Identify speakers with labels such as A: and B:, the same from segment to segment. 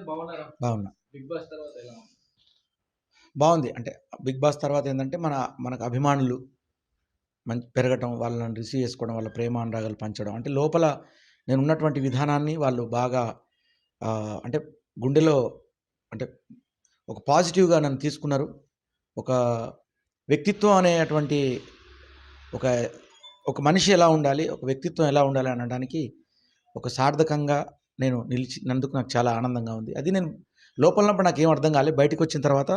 A: బాగున్నా. బాగుంది. అంటే 'బిగ్ బాస్' తర్వాత ఏందంటే మనకు అభిమానులు పెరగటం, వాళ్ళని రిసీవ్ చేసుకోవడం, వాళ్ళ ప్రేమానురాగాలు పంచడం. అంటే లోపల నేనున్నటువంటి విధానాన్ని వాళ్ళు బాగా అంటే గుండెలో అంటే ఒక పాజిటివ్‌గా నన్ను తీసుకున్నారు. ఒక వ్యక్తిత్వం అనేటువంటి ఒక ఒక మనిషి ఎలా ఉండాలి, ఒక వ్యక్తిత్వం ఎలా ఉండాలి అనడానికి ఒక సార్థకంగా నేను నిలిచినందుకు నాకు చాలా ఆనందంగా ఉంది. అది నేను లోపల ఉన్నప్పుడు నాకేం అర్థం కాలే. బయటికొచ్చిన తర్వాత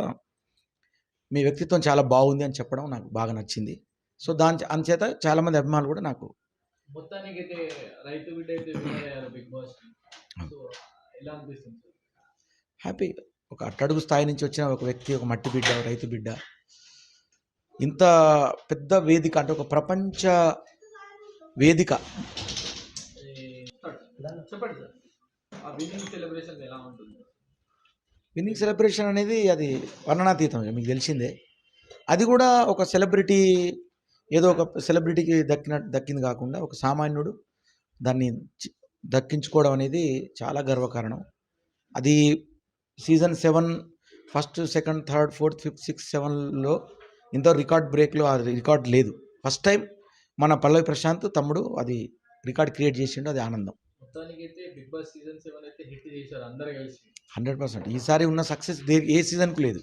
A: మీ వ్యక్తిత్వం చాలా బాగుంది అని చెప్పడం నాకు బాగా నచ్చింది. సో, అందుచేత చాలామంది అభిమానులు కూడా నాకు
B: మొత్తానికైతే రైతు బిడ్డ అయితే విన్నర్ అయ్యారు బిగ్ బాస్. సో ఎలా అనిపిస్తుంది సార్?
A: హ్యాపీ. ఒక అట్టడుగు స్థాయి నుంచి వచ్చిన ఒక వ్యక్తి, ఒక మట్టి బిడ్డ, రైతు బిడ్డ ఇంత పెద్ద వేదిక అంటే ఒక ప్రపంచ వేదిక.
B: చెప్పండి సార్, ఆ విన్నింగ్ సెలబ్రేషన్ ఎలా ఉంటుంది?
A: విన్నింగ్ సెలబ్రేషన్ అనేది అది వర్ణనాతీతం, మీకు తెలిసిందే. అది కూడా ఒక సెలబ్రిటీ, ఏదో ఒక సెలబ్రిటీకి దక్కింది కాకుండా ఒక సామాన్యుడు దాన్ని దక్కించుకోవడం అనేది చాలా గర్వకారణం. అది season 7 first, second, third, fourth, fifth, sixth, 7లో ఇంత రికార్డ్ బ్రేక్లో ఆ రికార్డ్ లేదు. ఫస్ట్ టైం మన పల్లవి ప్రశాంత్ తమ్ముడు అది రికార్డ్ క్రియేట్ చేసిండు. అది ఆనందం.
B: మొత్తానికైతే బిగ్ బాస్ సీజన్ 7 అయితే హిట్ చేశారు అందరూ కలిసి.
A: 100%. ఈసారి ఉన్న సక్సెస్ ఏ సీజన్కు లేదు.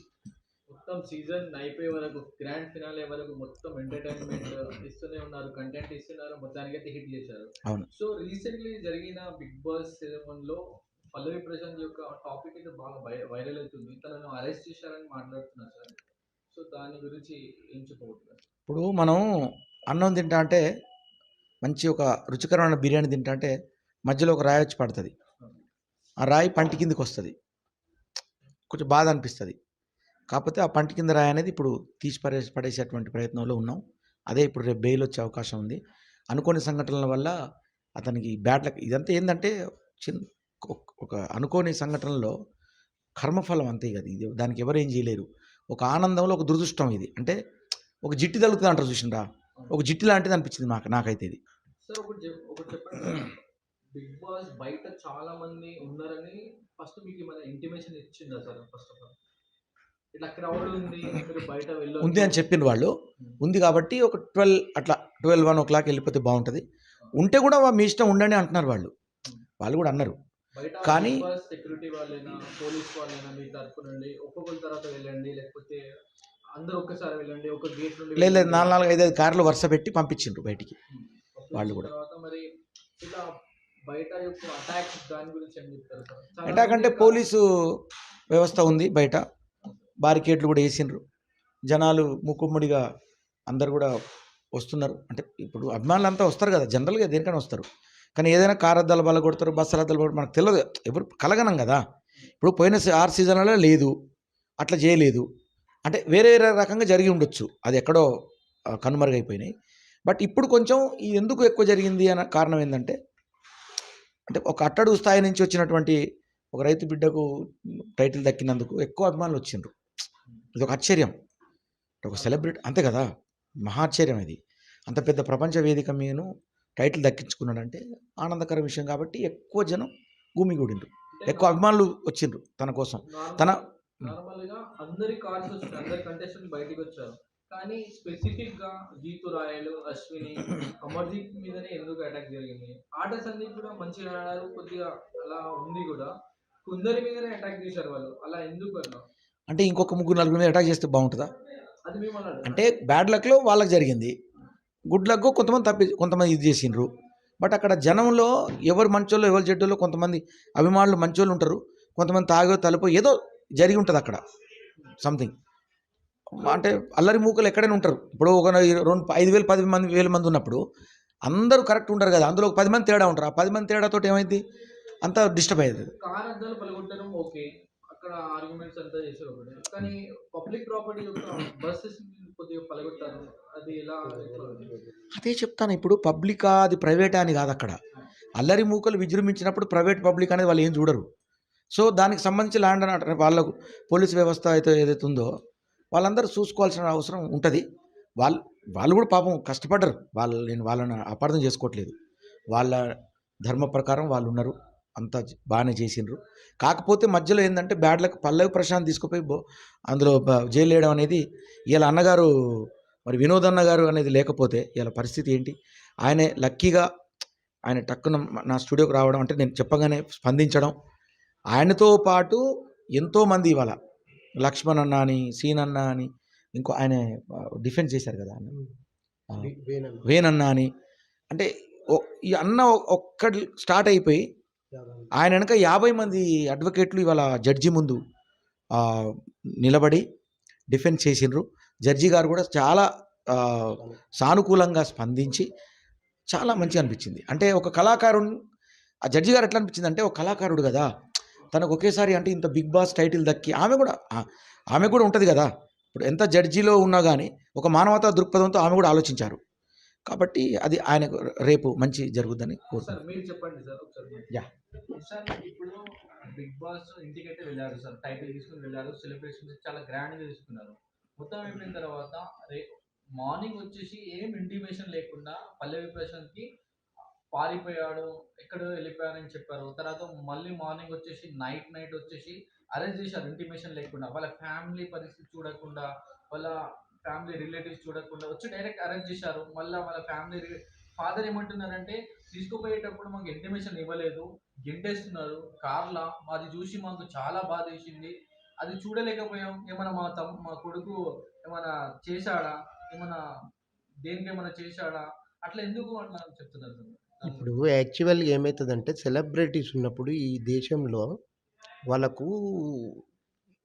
B: మొత్తం సీజన్ అయిపోయే వరకు, గ్రాండ్ ఫినాలే వరకు మొత్తం ఎంటర్టైన్మెంట్ ఇస్తూనే ఉన్నారు, కంటెంట్ ఇస్తున్నారు, మొత్తానికైతే హిట్ చేశారు.
A: అవును.
B: సో రీసెంట్లీ జరిగిన బిగ్ బాస్ 7లో పల్లవి ప్రశాంత్ యొక్క టాపిక్ అయితే బాగా వైరల్ అవుతుంది. తనను అరెస్ట్ చేశారని మాట్లాడుతున్నారు సార్. సో దాని గురించి ఏం చెప్పబోతున్నారు?
A: ఇప్పుడు మనం అన్నం తింటా అంటే, మంచి ఒక రుచికరమైన బిర్యానీ తింటా అంటే మధ్యలో ఒక రాయి వచ్చి పడుతుంది. ఆ రాయి పంటి కిందకి వస్తుంది, కొంచెం బాధ అనిపిస్తుంది. కాకపోతే ఆ పంటి కింద రాయి అనేది ఇప్పుడు తీసి పడేసేటువంటి ప్రయత్నంలో ఉన్నాం. అదే ఇప్పుడు రేపు బెయిల్ వచ్చే అవకాశం ఉంది. అనుకోని సంఘటనల వల్ల అతనికి బ్యాడ్ లక్. ఇదంతా ఏంటంటే ఒక అనుకోని సంఘటనలో కర్మఫలం అంతే కదా. ఇది దానికి ఎవరు ఏం చేయలేరు. ఒక ఆనందంలో ఒక దురదృష్టం ఇది. అంటే ఒక జిట్టి తగులుతుంది అంటారు చూసిండ్రా, ఒక జిట్టి లాంటిది అనిపించింది నాకైతే ఇది.
B: సార్ ఒకటి చెప్పండి. బిగ్ బాస్ బయట చాలా మంది ఉన్నారని ఫస్ట్ మీకు ఏమైనా ఇంటిమేషన్ ఇచ్చిందా సార్? ఫస్ట్ ఆఫ్ ఆల్ ఇట్లా క్రౌడ్ ఉంది, మీరు బయట వెళ్ళొద్దు
A: ఉంది అని చెప్పిండ్రు వాళ్ళు. ఉంది కాబట్టి ఒక 12 అట్లా 12, 1 o'clock వెళ్ళిపోతే బాగుంటుంది. ఉంటే కూడా మీ ఇష్టం ఉండండి అంటున్నారు వాళ్ళు. వాళ్ళు కూడా అన్నారు. కానీ
B: సెక్యూరిటీ వాళ్ళైనా, పోలీస్ వాళ్ళైనా మీ తరపు నుండి ఒక్కొక్కరి తర్వాత వెళ్ళండి, లేకపోతే అందరూ ఒక్కసారి వెళ్ళండి, ఒక గేట్ నుండి
A: లేదు 4, 5 కార్లు వరుస పెట్టి పంపించిండ్రు బయటికి వాళ్ళు కూడా.
B: తర్వాత మరి ఇలా బయట యొక్క అటాక్ దాని గురించి ఏం చెప్తారు సార్?
A: అటాక్ అంటే పోలీసు వ్యవస్థ ఉంది బయట, బారికేడ్లు కూడా వేసిండ్రు. జనాలు మూకుమ్మడిగా అందరు కూడా వస్తున్నారు. అంటే ఇప్పుడు అభిమానులు అంతా వస్తారు కదా, జనరల్గా దేనికైనా వస్తారు. కానీ ఏదైనా కార్ అద్దాలు బల్ల కొడతారు, బస్సులు అద్దాలు కొడతారు, మనకు తెలియదు, ఎవరు కలగనం కదా. ఇప్పుడు పోయిన 6 సీజన్లలో లేదు, అట్లా చేయలేదు. అంటే వేరే వేరే రకంగా జరిగి ఉండొచ్చు, అది ఎక్కడో కనుమరుగైపోయినాయి. బట్ ఇప్పుడు కొంచెం ఇది ఎందుకు ఎక్కువ జరిగింది అన్న కారణం ఏంటంటే, అంటే ఒక అట్టడుగు స్థాయి నుంచి వచ్చినటువంటి ఒక రైతు బిడ్డకు టైటిల్ దక్కినందుకు ఎక్కువ అభిమానులు వచ్చిండ్రు. ఇది ఒక ఆశ్చర్యం. ఒక సెలబ్రిటీ అంతే కదా, మహాశ్చర్యం ఇది. అంత పెద్ద ప్రపంచ వేదిక మీను టైటిల్ దక్కించుకున్నాడంటే ఆనందకర విషయం. కాబట్టి ఎక్కువ జనం గుమిగూడిండ్రు, ఎక్కువ అభిమానులు వచ్చిండ్రు తన కోసం.
B: నార్మల్గా అందరి కార్స్ వచ్చినాయి, అందరి కంటెస్టెంట్ బయటికి వచ్చారు. కానీ స్పెసిఫిక్ గా జీతు రాయలు, అశ్విని, అమర్దీప్ మీదనే ఎందుకు అటాక్ జరిగింది? ఆట సందీప్ కూడా మంచిగా ఆడారు, కొద్దిగా అలా ఉంది కూడా, కొందరి మీదనే అటాక్ చేశారు వాళ్ళు. అలా ఎందుకు అన్నా?
A: అంటే ఇంకొక 3, 4 మీద అటాక్ చేస్తే బాగుంటుందా?
B: అది మేము
A: అంటే బ్యాడ్ లక్లో వాళ్ళకి జరిగింది, గుడ్ లక్ కొంతమంది ఇది చేసిండ్రు. బట్ అక్కడ జనంలో ఎవరు మంచోళ్ళు ఎవరు చెడ్డోళ్ళు, కొంతమంది అభిమానులు మంచోళ్ళు ఉంటారు, కొంతమంది తాగో తలుపో ఏదో జరిగి ఉంటుంది అక్కడ సంథింగ్. అంటే అల్లరి మూకలు ఎక్కడైనా ఉంటారు. ఇప్పుడు ఒక 5,000, 10,000 మంది ఉన్నప్పుడు అందరూ కరెక్ట్ ఉంటారు కదా, అందులో 10 మంది తేడా ఉంటారు. ఆ 10 మంది తేడాతో ఏమైంది, అంతా డిస్టర్బ్ అయ్యేది.
B: కార్ అద్దాలు పలగొట్టడం ఓకే, అక్కడ ఆర్గ్యుమెంట్స్ అంతా చేశారు ఒకటి. కానీ పబ్లిక్ ప్రాపర్టీ యొక్క బస్సెస్ కొద్దిగా పలగొట్టారు, అది ఎలా?
A: అదే చెప్తాను. ఇప్పుడు పబ్లికా అది ప్రైవేటా అని కాదు. అక్కడ అల్లరి మూకలు విజృంభించినప్పుడు ప్రైవేట్ పబ్లిక్ అనేది వాళ్ళు ఏం చూడరు. సో దానికి సంబంధించి ల్యాండ్ అని వాళ్ళకు పోలీస్ వ్యవస్థ అయితే ఏదైతే ఉందో వాళ్ళందరూ చూసుకోవాల్సిన అవసరం ఉంటుంది. వాళ్ళు కూడా పాపం కష్టపడ్డరు. నేను వాళ్ళని అపార్థం చేసుకోవట్లేదు. వాళ్ళ ధర్మ ప్రకారం వాళ్ళు ఉన్నారు. అంతా బాగానే చేసిండ్రు. కాకపోతే మధ్యలో ఏందంటే బ్యాడ్ లక్ పల్లవి ప్రశాంత్ తీసుకుపోయి అందులో జైలు వేయడం అనేది ఇవాళ అన్నగారు మరి వినోద్ అన్న గారు అనేది లేకపోతే ఇవాళ పరిస్థితి ఏంటి? ఆయనే లక్కీగా ఆయన టక్కున నా స్టూడియోకి రావడం అంటే నేను చెప్పగానే స్పందించడం. ఆయనతో పాటు ఎంతోమంది ఇవాళ లక్ష్మణ్ అన్న అని, సీన్ అన్న అని ఇంకో ఆయన డిఫెన్స్ చేశారు కదా! ఆయన. వేణన్న అని అంటే ఈ అన్న ఒక్కడు స్టార్ట్ అయిపోయి ఆయన వెనక 50 మంది అడ్వకేట్లు ఇవాళ జడ్జి ముందు నిలబడి డిఫెన్స్ చేసిండ్రు. జడ్జి గారు కూడా చాలా సానుకూలంగా స్పందించి చాలా మంచిగా అనిపించింది. అంటే ఒక కళాకారుడు ఆ జడ్జి గారు ఎట్లా అనిపించింది అంటే ఒక కళాకారుడు కదా, తనకు ఒకేసారి అంటే ఇంత బిగ్ బాస్ టైటిల్ దక్కి ఆమె కూడా ఉంటుంది కదా. ఇప్పుడు ఎంత జడ్జిలో ఉన్నా కానీ ఒక మానవతా దృక్పథంతో ఆమె కూడా ఆలోచించారు. కాబట్టి అది ఆయనకు రేపు మంచి జరుగుద్దని
B: సార్
A: కోరుకుంటున్నాను.
B: మీరు చెప్పండి సార్ ఒకసారి.
A: యా
B: సార్ ఇప్పుడు బిగ్ బాస్ ఇంటికైతే వెళ్ళారు సార్, టైటిల్ తీసుకుని వెళ్ళారు, సెలబ్రేషన్స్ చాలా గ్రాండ్గా తీసుకున్నారు. మొత్తం అయిపోయిన తర్వాత మార్నింగ్ వచ్చేసి ఏం ఇంటిమేషన్ లేకుండా పల్లవి ప్రశాంత్కి పారిపోయాడు, ఎక్కడో వెళ్ళిపోయారని చెప్పారు. తర్వాత మళ్ళీ మార్నింగ్ వచ్చేసి నైట్ వచ్చేసి అరెస్ట్ చేశారు ఇంటిమేషన్ లేకుండా. వాళ్ళ ఫ్యామిలీ పరిస్థితి చూడకుండా, వాళ్ళ ఫ్యామిలీ రిలేటివ్స్ చూడకుండా వచ్చి డైరెక్ట్ అరెస్ట్ చేశారు. మళ్ళీ వాళ్ళ ఫ్యామిలీ ఫాదర్ ఏమంటున్నారంటే తీసుకుపోయేటప్పుడు మాకు ఇంటిమేషన్ ఇవ్వలేదు, గెంటేస్తున్నారు కార్లా, మాది చూసి మాకు చాలా బాధ వేసింది, అది చూడలేకపోయాం. ఏమైనా మా కొడుకు ఏమైనా చేశాడా, ఏమైనా దేనికేమైనా చేశాడా, అట్లా ఎందుకు అట్లా చెప్తున్నారు సార్.
C: ఇప్పుడు యాక్చువల్‌గా ఏమైతదంటే సెలబ్రిటీస్ ఉన్నప్పుడు ఈ దేశంలో వాళ్ళకు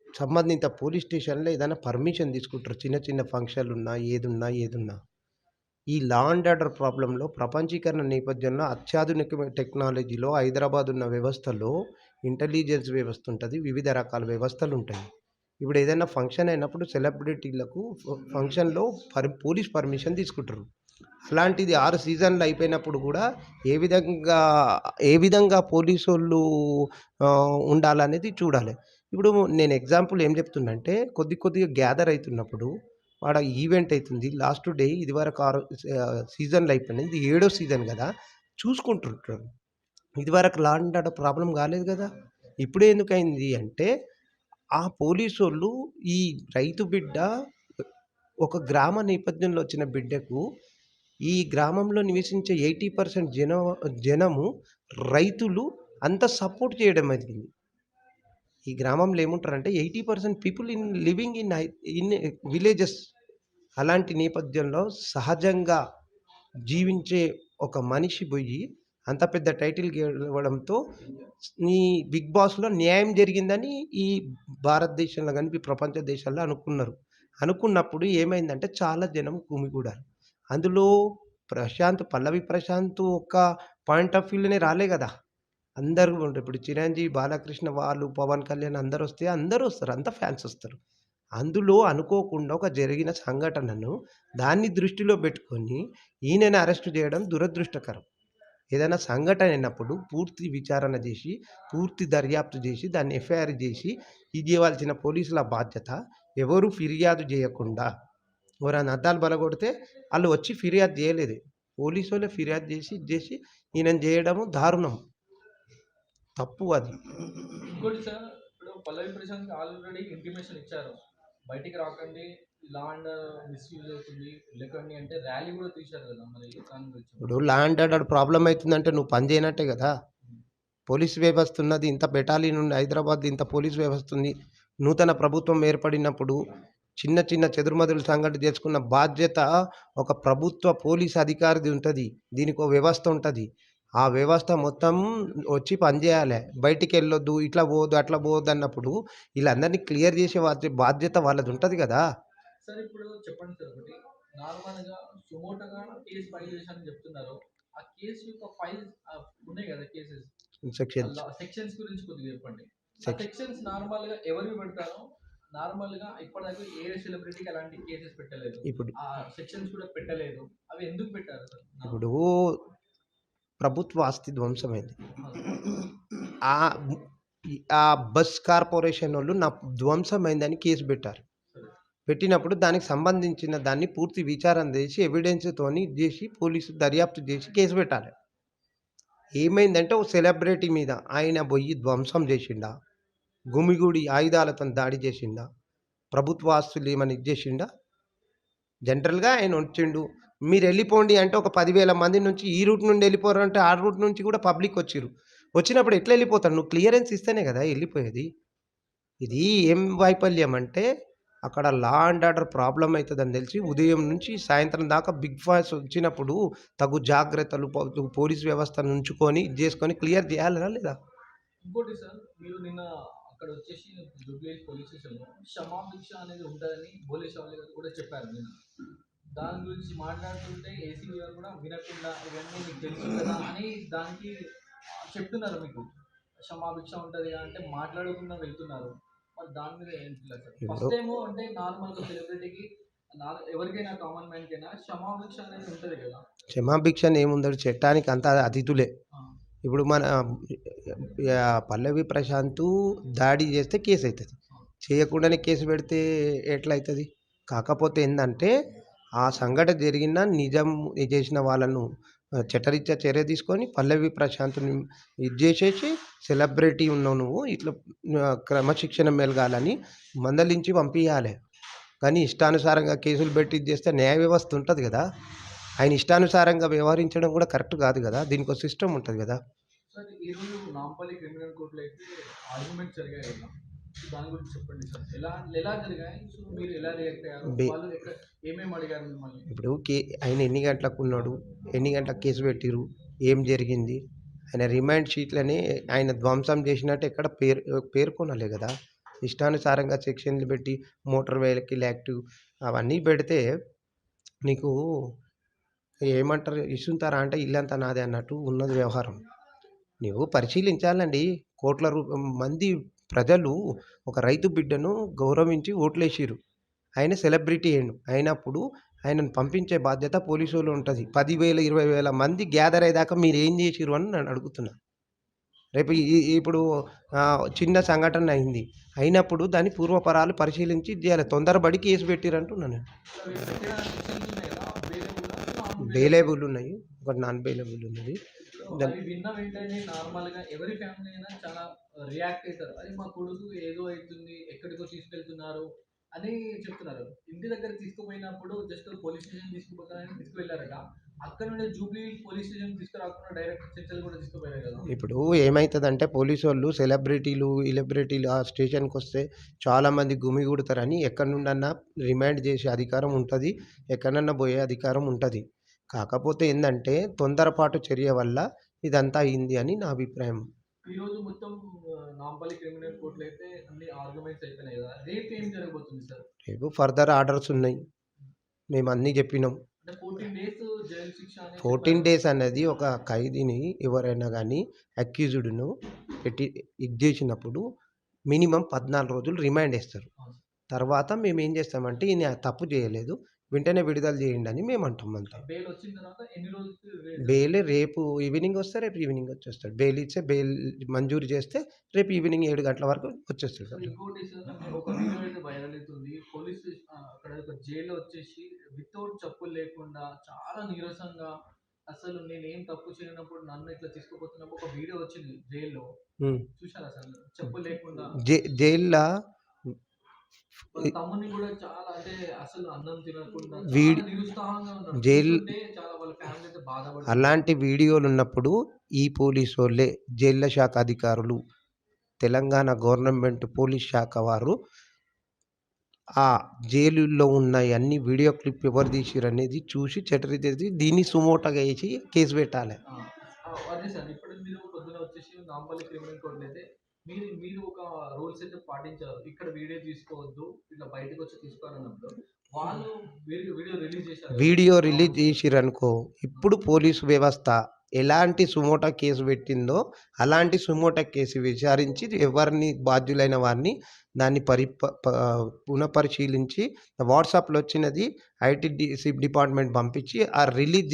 C: సంబంధిత పోలీస్ స్టేషన్‌లో ఏదైనా పర్మిషన్ తీసుకుంటారు. చిన్న చిన్న ఫంక్షన్‌లున్నా, ఏదున్నా. ఈ లా అండ్ ఆర్డర్ ప్రాబ్లమ్‌లో ప్రపంచీకరణ నేపథ్యంలో అత్యాధునిక టెక్నాలజీలో హైదరాబాద్ ఉన్న వ్యవస్థలో ఇంటెలిజెన్స్ వ్యవస్థ ఉంటది. వివిధ రకాల వ్యవస్థలుంటాయి. ఇప్పుడు ఏదైనా ఫంక్షన్ అయినప్పుడు సెలబ్రిటీలకు ఫంక్షన్‌లో పోలీస్ పర్మిషన్ తీసుకుంటారు. అలాంటిది 6 సీజన్‌లు అయిపోయినప్పుడు గూడా ఏ విధంగా ఏ విధంగా పోలీసోళ్ళు ఉండాలనేది చూడాలి. ఇప్పుడు నేను ఎగ్జాంపుల్ ఏం చెప్తున్నంటే కొద్దిగా గ్యాదర్ అయితున్నప్పుడు ఆడ ఈవెంట్ అయితుంది. లాస్ట్ డే ఇదివరకు సీజన్‌లు అయిపోయినాయి. ఇది ఏడో సీజన్ గదా! చూసుకుంటుంటారు. ఇదివరకు లా అండ్ ఆర్డర్ ప్రాబ్లమ్ గాలేదు గదా! ఇప్పుడే ఎందుకయింది అంటే ఆ పోలీసోళ్ళు ఈ రైతు బిడ్డ ఒక గ్రామ నేపథ్యంలో వచ్చిన బిడ్డకు ఈ గ్రామంలో నివసించే 80% జనము రైతులు అంత సపోర్ట్ చేయడం జరిగింది. ఈ గ్రామంలో ఏముంటారంటే 80% పీపుల్ లివింగ్ ఇన్ విలేజెస్. అలాంటి నేపథ్యంలో సహజంగా జీవించే ఒక మనిషి బోయి అంత పెద్ద టైటిల్ గెలవడంతో ఈ 'బిగ్ బాస్‌లో' న్యాయం జరిగిందని ఈ భారతదేశంలో గాని, ఈ ప్రపంచ దేశాల్లో అనుకున్నారు. అనుకున్నప్పుడు ఏమైందంటే చాలా జనం గుమిగూడారు. అందులో పల్లవి ప్రశాంత్ ఒక పాయింట్ ఆఫ్ వ్యూలోనే రాలే గదా! అందరూ ఇప్పుడు చిరంజీవి, బాలకృష్ణ వాళ్ళు, పవన్ కళ్యాణ్ అందరూ వస్తారు. అంతా ఫ్యాన్స్ వస్తారు. అందులో అనుకోకుండా ఒక జరిగిన సంఘటనను దాన్ని దృష్టిలో పెట్టుకొని ఈయనని అరెస్ట్ చేయడం దురదృష్టకరం. ఏదైనా సంఘటన అయినప్పుడు పూర్తి విచారణ జేసి, పూర్తి దర్యాప్తు జేసి, దాన్ని ఎఫ్ఐఆర్ జేసి ఇది జేయవలసిన పోలీసుల బాధ్యత. ఎవరు ఫిర్యాదు జేయకుండా ఎవరైనా అద్దాలు పగలగొడితే ఆళ్ళు వచ్చి ఫిర్యాదు జేయలేదు. పోలీసోళ్ళే ఫిర్యాదు జేసి ఈయనని జేయడము దారుణం. తప్పు అది.
B: ఇంకోటి సార్, ఇప్పుడు పల్లవి ప్రశాంత్ ఆల్రెడీ ఇంటిమేషన్ ఇచ్చారు, బయటికి రాకండి, లా అండ్ మిస్యూజ్ అవుతుంది, వెళ్ళకండి అంటే ర్యాలీ కూడా తీశారు కదా, మరి దాని గురించి.
C: ఇప్పుడు లా అండ్ ఆర్డర్ ప్రాబ్లమ్ అయితుందంటే నువ్వు పని చేయనట్టే గదా! పోలీస్ వ్యవస్థ ఉన్నది. ఇంత బెటాలియన్ ఉంది. హైదరాబాద్ ఇంత పోలీస్ వ్యవస్థ ఉంది. నూతన ప్రభుత్వం ఏర్పడినప్పుడు చిన్న చెదురుమదురు సంఘటన చేసుకున్న బాధ్యత ఒక ప్రభుత్వ పోలీస్ అధికారిది ఉంటది. దీనికో వ్యవస్థ ఉంటది. ఆ వ్యవస్థ మొత్తం వచ్చి పనిచేయాలె. బయటికెళ్ళొద్దు, ఇట్లా పోవద్దు, అట్లా పోవద్దన్నప్పుడు ఈళ్ళందరిని క్లియర్ చేసే బాధ్యత వాళ్ళది ఉంటది గదా!
B: సార్ ఇప్పుడు చెప్పండి సార్ ఒకటి, నార్మల్‌గా సుమోటోగా కేస్ ఫైల్ చేశారని చెప్తున్నారు. ఆ కేసు యొక్క ఫైల్స్ ఉన్నాయి కదా కేసెస్,
C: సెక్షన్స్.
B: సెక్షన్స్ గురించి కొద్దిగా చెప్పండి. ఆ
C: సెక్షన్
B: సెక్షన్స్ నార్మల్‌గా ఎవరివి పెడతారు? నార్మల్‌గా ఇప్పటిదాకా ఏ సెలబ్రిటీకి అలాంటి కేసెస్ పెట్టలేదు.
C: ఇప్పుడు
B: ఆ సెక్షన్స్ కూడా పెట్టలేదు. అవి ఎందుకు పెట్టారు సార్?
C: ఇప్పుడు ప్రభుత్వ ఆస్తి ధ్వంసమైంది. ఆ ఆ బస్ కార్పొరేషనోళ్ళు ధ్వంసమైందని కేసు పెట్టారు. పెట్టినప్పుడు దానికి సంబంధించిన దాన్ని పూర్తి విచారణ చేసి ఎవిడెన్స్‌తోని జేసి పోలీసులు దర్యాప్తు జేసి కేసు పెట్టాలి. ఏమైందంటే ఓ సెలబ్రిటీ మీద ఆయన బొయ్యి ధ్వంసం జేషిండా? గుమిగూడి ఆయుధాలతోని దాడి జేషిండా? ప్రభుత్వ ఆస్తులేమన్నా ఇది జేషిండా? జనరల్‌గా ఆయనొచ్చిండు. మీరెళ్ళిపోండి అంటే ఒక 10,000 మంది నుంచి ఈ రూట్ నుండి ఎళ్ళిపోరంటే ఆ రూట్ నుంచి గూడా పబ్లికొచ్చిర్రు. వచ్చినప్పుడు ఎట్లా ఎళ్ళిపోతారు? నువ్వు క్లియరెన్స్ ఇస్తేనే గదా ఎళ్ళిపోయేది. ఇది ఏం వైఫల్యం అంటే అక్కడ లా అండ్ ఆర్డర్ ప్రాబ్లమ్ అయితదని తెలిసి ఉదయం నుంచి సాయంత్రం దాకా బిగ్ బాస్ వచ్చినప్పుడు తగు జాగ్రత్తలు పోలీస్ వ్యవస్థను ఉంచుకొని ఇది జేసుకొని క్లియర్ జేయాలా లేదా?
B: ఇంకోటి సార్, మీరు నిన్న అక్కడ వచ్చేసి జూబ్లీ పోలీస్ స్టేషన్‌లో క్షమాభిక్ష అనేది ఉంటదని బోలే షావులి గారు కూడా చెప్పారు నిన్న. దాని గురించి మాట్లాడుతుంటే ఏసీబీ గారు కూడా వినకుండా ఇవన్నీ మీకు తెలుసు కదా అని దానికి చెప్తున్నారు మీకు. క్షమాభిక్ష ఉంటది అంటే మాట్లాడకుండా వెళ్తున్నారు. మరి దాని మీద ఏం ఫీల్ అవుతారు?
C: ఇప్పుడు
B: ఫస్ట్ ఏమో అంటే నార్మల్‌గా సెలబ్రిటీకి ఎవరికైనా కామన్ మ్యాన్‌కైనా క్షమాభిక్ష అనేది ఉంటది కదా!
C: క్షమాభిక్షను ఏముందది చట్టానికి అంతా అతీతులే.
B: ఆ!
C: ఇప్పుడు మన పల్లవి ప్రశాంతు దాడి జేస్తే కేసయితది.
B: ఆ!
C: చేయకుండానే కేసు పెడితే ఎట్లయితది? కాకపోతే ఏందంటే, ఆ సంఘటన జరిగిన నిజం చేసిన వాళ్ళను చట్టరీత్యా చర్య తీసుకొని పల్లవి ప్రశాంత్‌ని ఇది జేసేసి సెలబ్రిటీ ఉన్నావు నువ్వు ఇట్లా క్రమశిక్షణ మెలగాలని మందలించి పంపియాలె. కానీ ఇష్టానుసారంగా కేసులు పెట్టి ఇది చేస్తే న్యాయ వ్యవస్థ ఉంటది గదా! ఆయన ఇష్టానుసారంగా వ్యవహరించడం గూడా కరెక్ట్ గాదు గదా! దీనికో సిస్టమ్ ఉంటది గదా!
B: సార్, ఈరోజు నాంపల్లి క్రిమినల్ కోర్ట్‌లో అయితే ఆర్గ్యుమెంట్స్ జరిగాయి కదా! సో, దాని గురించి చెప్పండి సార్. ఎలా ఎలా జరిగాయి? సో, మీరు ఎలా రియాక్ట్ అయ్యారు?
C: బె
B: వాళ్ళు ఏమేమి అడిగారు మిమ్మల్ని?
C: ఇప్పుడు ఆయన ఎన్ని గంటలకున్నాడు? ఎన్ని గంటలకు కేసు పెట్టిర్రు? ఏం జరిగింది? ఆయన రిమాండ్ షీట్‌లని ఆయన ధ్వంసం చేసినట్టు ఎక్కడ పేర్కొనలే గదా! ఇష్టానుసారంగా సెక్షన్‌లు పెట్టి మోటార్ వెహికల్ యాక్ట్ అవన్నీ పెడితే నీకు ఏమంటారు? ఇసుంతారా అంటే ఇల్లంతా నాదే అన్నట్టు ఉన్నది వ్యవహారం. నువ్వు పరిశీలించాలండి. కోట్ల మంది ప్రజలు ఒక రైతు బిడ్డను గౌరవించి ఓట్లేసిర్రు. ఆయన సెలబ్రిటీ అయిండు. అయినప్పుడు ఆయనను పంపించే బాధ్యత పోలీసోళ్ళు ఉంటది. 10,000, 20,000 మంది గ్యాదర్ అయ్యేదాకా మీరేం జేసిర్రు అని నేను అడుగుతున్నా. రేపు ఇప్పుడు చిన్న సంఘటన అయింది. అయినప్పుడు దాని పూర్వపరాలు పరిశీలించి ఇది జేయాలి. తొందరబడి కేసు పెట్టిర్రంటున్నా నేను.
B: అవి పెట్టిన సెక్షన్స్ ఉన్నాయి కదా! బెయిలబులా? నాన్ బెయిలబులా?
C: బెయిలబుల్ ఉన్నాయి. ఒకటి నాన్ బెయిలబుల్ ఉన్నది.
B: ఇప్పుడు
C: దాన్
B: అవి విన్న వెంటనే నార్మల్‌గా ఎవరి ఫ్యామిలీ అయినా చాలా రియాక్ట్ అయితారు. అరే! మా కొడుకు ఏదో అయితుంది, ఎక్కడికో తీసుకెళ్తున్నారు అని చెప్తున్నారు. ఇంటి దగ్గరకి తీసుకుపోయినప్పుడు జస్ట్ పోలీస్ స్టేషన్ తీసుకుపోతానని తీసుకువెళ్లారట. అక్కడ నుండి జూబ్లీ పోలీస్ స్టేషన్‌కి తీసుకురాకుండా డైరెక్ట్ చర్చలు తీసుకుపోయారు కదా!
C: ఇప్పుడు ఏమైతదంటే పోలీసోళ్ళు సెలబ్రిటీలు ఆ స్టేషన్‌కొస్తే చాలామంది గుమిగూడతారని ఎక్కడి నుండన్నా రిమాండ్ జేసే అధికారం ఉంటది. ఎక్కడనన్నా బోయే అధికారం ఉంటది. కాకపోతే ఏందంటే తొందరపాటు చర్య వల్ల ఇదంతా అయింది అని నా అభిప్రాయం.
B: ఈరోజు మొత్తం నాంపల్లి క్రిమినల్ కోర్ట్‌లో అయితే అన్ని ఆర్గ్యుమెంట్స్ అయిపోయినాయి కదా! రేపు ఏం జరగబోతుంది సార్?
C: రేపు ఫర్దర్ ఆర్డర్స్ ఉన్నాయి. మేమన్నీ జెప్పినాం.
B: అంటే 14 డేస్ జైలు శిక్ష అని
C: 14
B: చెప్పారు.
C: డేస్ అనేది ఒక ఖైదీని ఎవరైనా గానీ అక్యూజ్డ్‌ను పెట్టి ఇది జేసినప్పుడు మినిమమ్ 14 రోజులు రిమాండ్ ఏస్తారు.
B: అవును.
C: తర్వాత మేమేం జేస్తామంటే ఈయన తప్పు జేయలేదు. వెంటనే విడుదల జేయండని మేమంటాం అంతే.
B: బెయిల్ వచ్చిన తర్వాత ఎన్ని రోజులకి రిలీజ్
C: బెయిల్
B: చేస్తారు?
C: రేపు ఈవినింగ్ వస్తే రేపు ఈవినింగ్ వచ్చేస్తాడు. బెయిల్ ఇస్తే బెయిల్ మంజూరు చేస్తే రేపు ఈవినింగ్ 7 గంటల వరకు వచ్చేస్తాడు
B: సార్,
C: అట్లా.
B: ఇంకోటి సార్, అంటే ఒక వీడియో అయితే వైరల్ అవుతుంది. అక్కడ ఒక జైల్‌లో వచ్చేసి వితౌట్ చెప్పులు లేకుండా చాలా నీరసంగా, అసలు నేనేం తప్పు చేయనప్పుడు నన్ను ఇట్లా తీసుకుపోతున్నప్పుడు ఒక వీడియో వచ్చింది జైల్‌లో.
C: హ్మ్.
B: చూసారా సార్ మీరు? చెప్పులు లేకుండా
C: జైల్‌లా
B: వాళ్ళ
C: ఇ
B: తమ్ముడిని కూడా చాలా, అంటే అసలు అన్నం తినకుండా
C: వీడి
B: చాలా నిరుత్సాహంగా ఉన్నాడు.
C: జైల్
B: చూస్తుంటే చాలా వాళ్ళ ఫ్యామిలీ అయితే బాధపడుతుంది.
C: అలాంటి వీడియోలున్నప్పుడు ఈ పోలీసోళ్ళే జైళ్ళ శాఖ అధికారులు, తెలంగాణ గవర్నమెంట్ పోలీస్ శాఖ వారు ఆ జైలుల్లో ఉన్న అన్ని వీడియో క్లిప్ ఎవరు తీసిర్రనేది చూసి చరిత్రది దీన్ని సుమోటోగా ఏసి కేసు పెట్టాలె.
B: ఆ! అదే సార్. ఇప్పుడు మీరు పొద్దున వచ్చేసి నాంపల్లి క్రిమినల్ కోర్ట్‌లో అయితే మీరు మీరు ఒక రూల్స్ అయితే పాటించారు. ఇక్కడ వీడియో తీసుకోవద్దు, ఇట్లా బయటకొచ్చి తీసుకోవాలన్నప్పుడు వాళ్ళు వీడియో రిలీజ్ చేశారు కదా!
C: వీడియో రిలీజ్
B: బావుంది.
C: జేసిర్రనుకో, ఇప్పుడు పోలీసు వ్యవస్థ ఎలాంటి సుమోటో కేసు పెట్టిందో, అలాంటి సుమోటో కేసు విచారించి ఎవరిని బాధ్యులైన వారిని దాన్ని పునఃపరిశీలించి వాట్సాప్‌లో వచ్చినది డిపార్ట్‌మెంట్ పంపించి, ఆ రిలీజ్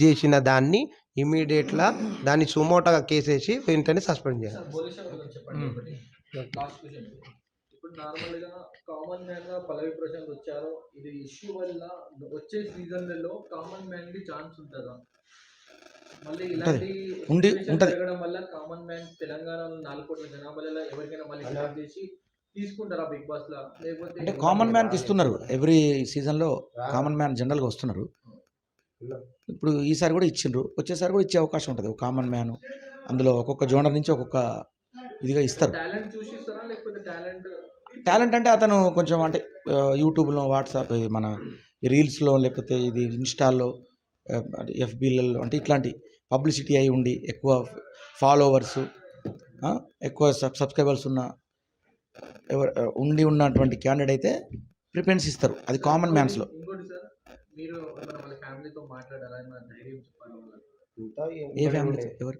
C: చేసిన దాన్ని ఇమ్మీడియేట్‌గా దాన్ని సుమోటోగా కేసేసి వెంటనే సస్పెండ్
B: సార్,
C: జేయాలి.
B: భోలేషా గారు చెప్పండి
C: హ్మ్.
B: ఒకటి.
C: ఓకే.
B: లాస్ట్ క్వెషన్ ఇది. ఇప్పుడు నార్మల్‌గా కామన్ మ్యాన్‌గా పల్లవి ప్రశాంత్ వచ్చారు. ఇది ఇష్యూ వల్ల వచ్చే సీజన్‌లలో కామన్ మ్యాన్‌కి ఛాన్స్ ఉంటదా? మళ్ళీ
A: ఉంటది.
B: ఇలాంటి
A: ఉండి
B: సిట్యుయేషన్
A: ఉంటది.
B: జరగడం వల్ల కామన్ మ్యాన్ తెలంగాణలో 4 కోట్ల జనాభాలలో ఎవరికైనా మళ్ళీ జాబ్ చేసి తీసుకుంటారా బిగ్ బాస్‌ల? లేకపోతే
A: అంటే
B: ఎవరు
A: కామన్ మ్యాన్‌కి
B: రాలేదు.
A: ఇస్తున్నారు. ఎవ్రీ సీజన్‌లో కామన్ మ్యాన్ జనరల్‌గా వస్తున్నారు. ఇప్పుడు ఈసారి కూడా ఇచ్చిండ్రు. వచ్చేసారి కూడా ఇచ్చే అవకాశం ఉంటది. ఒక కామన్ మ్యాన్ అందులో ఒక్కొక్క జోనర్ నుంచి ఒక్కొక్క ఇదిగా ఇస్తారు.
B: టాలెంట్ చూసి ఇస్తారా? లేకపోతే
A: టాలెంట్ అంటే అతను కొంచెం అంటే యూట్యూబ్‌లో, వాట్సాప్ మన రీల్స్‌లో లేకపోతే ఇది ఇన్‌స్టాలో ఎఫ్‌బీలలో అంటే ఇట్లాంటి పబ్లిసిటీ అయి ఉండి ఎక్కువ ఫాలోవర్స్ ఎక్కువ సబ్‌స్క్రైబర్స్ ఉన్న ఉండి ఉన్నటువంటి క్యాండిడేట్ అయితే ప్రిఫరెన్స్ ఇస్తారు. అది కామన్ మ్యాన్స్‌లో.
B: ఇంకోటి సార్, మీరు ఏమైనా వాళ్ళ ఫ్యామిలీతో మాట్లాడారా? ఏమైనా ధైర్యం చెప్పారా వాళ్ళకి?
A: ఏ ఫ్యామిలీ ఎవరు?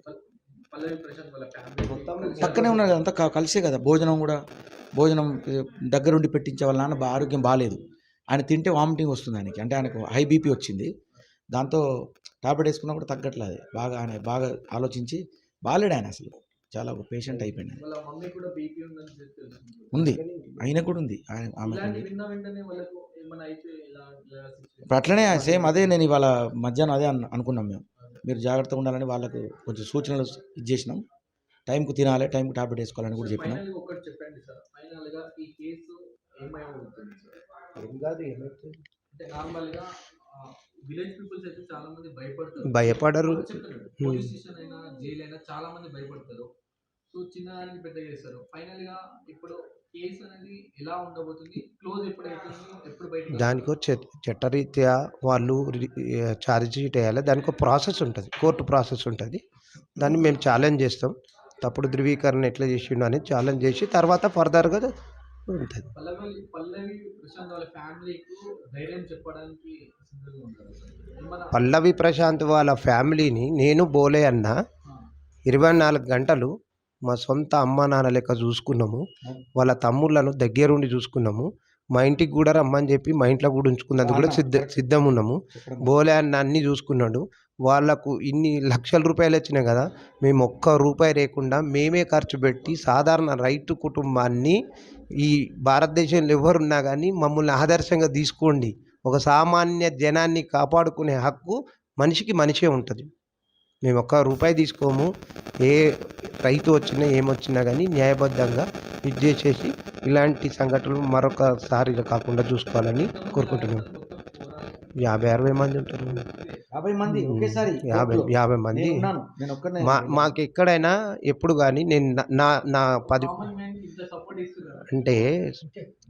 B: పల్లవి ప్రశాంత్ వాళ్ళ ఫ్యామిలీ
C: మొత్తం
A: పక్కనే ఉన్నారు కదా, అంతా కలిసే కదా. భోజనం దగ్గరుండి పెట్టించే వాళ్ళ నాన్న ఆరోగ్యం బాగాలేదు. ఆయన తింటే వామిటింగ్ వస్తుంది ఆయనకి. అంటే ఆయనకు హై బీపీ వచ్చింది. దాంతో టాబ్లెట్ వేసుకున్నా కూడా తగ్గట్లేదు. ఆయన బాగా ఆలోచించి బాగాలేడు ఆయన అసలు. చాలా పేషెంట్ అయిపోయింది ఆయన.
B: వాళ్ళ మమ్మీ కూడా బీపీ ఉందని తెలుస్తుంది.
A: ఉంది. ఆయనకు కూడా ఉంది. ఆమెకు
B: ఇలాంటి
A: ఉంది.
B: విన్న వెంటనే వాళ్ళకు ఏమైనా అయితే ఇలా situation?
A: ఇప్పుడు అట్లనే సేమ్ అదే నేను ఇవాళ మధ్యాహ్నం అదే అనుకున్నాం మేము. మీరు జాగ్రత్తగా ఉండాలని వాళ్ళకు కొంచెం సూచనలు ఇచ్చేసినాం. టైంకు తినాలి, టైంకు టాబ్లెట్ వేసుకోవాలని కూడా చెప్పినాం.
B: ఫైనల్‌గా ఒకటి చెప్పండి సార్. ఫైనల్‌గా ఈ కేసు ఏమైపోతుంది సార్?
C: ఏం కాదు, ఏమవుతుంది?
B: అంటే నార్మల్‌గా విలేజ్ పీపుల్స్ అయితే చాలా మంది భయపడతారు.
C: భయపడరు.
B: వాళ్ళు చెప్తారు. పోలీస్ స్టేషన్ అయినా, జైలు అయినా చాలా మంది భయపడతారు. సో చిన్నదానికి పెద్దగా చేస్తారు. ఫైనల్‌గా ఇప్పుడు కేసు అనేది ఎలా ఉండబోతుంది? క్లోజ్ ఎప్పుడైతుంది? ఎప్పుడు బయటకు
C: దానికో చట్టరీత్యా వాళ్ళు ఛార్జ్ షీట్ వేయాలి. దానికో ప్రాసెస్ ఉంటుంది, కోర్టు ప్రాసెస్ ఉంటుంది. దాన్ని మేము ఛాలెంజ్ చేస్తాం. తప్పుడు ధృవీకరణ ఎట్లా చేసిండు అని ఛాలెంజ్ చేసి తర్వాత ఫర్దర్గా ఉంటుంది.
B: పల్లవి ప్రశాంత్ వాళ్ళ ఫ్యామిలీకి ధైర్యం చెప్పడానికి సిద్ధంగా ఉంటారు సార్. ఏమన్నా
C: పల్లవి ప్రశాంత్ వాళ్ళ ఫ్యామిలీని నేను బోలే అన్న 24 గంటలు మా సొంత అమ్మ నాన్న లెక్క చూసుకున్నాము. వాళ్ళ తమ్ముళ్ళను దగ్గరుండి చూసుకున్నాము. మా ఇంటికి కూడా రమ్మని చెప్పి మా ఇంట్లో కూడా ఉంచుకున్నందుకు కూడా సిద్ధం ఉన్నాము. బోలే అన్న అన్నీ చూసుకున్నాడు. వాళ్ళకు ఇన్ని లక్షల రూపాయలు వచ్చినాయి కదా, మేము ఒక్క రూపాయి లేకుండా మేమే ఖర్చు పెట్టి సాధారణ రైతు కుటుంబాన్ని ఈ భారతదేశంలో ఎవరున్నా కానీ మమ్మల్ని ఆదర్శంగా తీసుకోండి. ఒక సామాన్య జనాన్ని కాపాడుకునే హక్కు మనిషికి మనిషే ఉంటుంది. మేము ఒక్క రూపాయి తీసుకోము. ఏ రైతు వచ్చినా ఏమొచ్చినా కానీ న్యాయబద్ధంగా ఇది చేసేసి ఇలాంటి సంఘటనలు మరొకసారి కాకుండా చూసుకోవాలని కోరుకుంటున్నాం. 50-60 మంది ఉంటారు.
A: 50 మంది ఒకేసారి
C: 50 మంది. మాకు ఎక్కడైనా ఎప్పుడు కానీ నేను నా 10
B: కామన్ మ్యాన్ ఇంత సపోర్ట్ ఇస్తున్నారు.
C: అంటే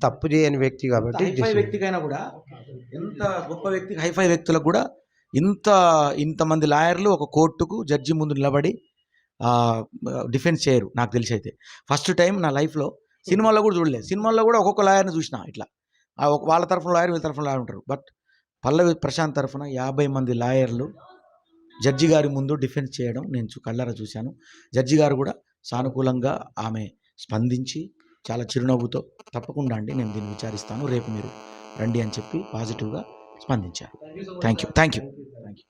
C: తప్పు చేయని వ్యక్తి కాబట్టి
A: హైఫై వ్యక్తికైనా కూడా ఎంత గొప్ప వ్యక్తి హైఫై వ్యక్తులకు కూడా ఇంతమంది లాయర్లు ఒక కోర్టుకు జడ్జి ముందు నిలబడి డిఫెన్స్ చేయరు నాకు తెలిసి. అయితే ఫస్ట్ టైం నా లైఫ్లో సినిమాల్లో కూడా చూడలేదు. సినిమాల్లో కూడా ఒక్కొక్క లాయర్ని చూసిన ఇట్లా వాళ్ళ తరఫున లాయర్ వీళ్ళ తరఫున లాయర్ ఉంటారు. బట్ పల్లవి ప్రశాంత్ తరఫున 50 మంది లాయర్లు జడ్జి గారి ముందు డిఫెన్స్ చేయడం నేను కళ్ళారా చూశాను. జడ్జి గారు కూడా సానుకూలంగా ఆమె స్పందించి చాలా చిరునవ్వుతో తప్పకుండా అండి నేను దీన్ని విచారిస్తాను, రేపు మీరు రండి అని చెప్పి పాజిటివ్గా స్పందించారు.
B: Thank you so much.
A: Thank you.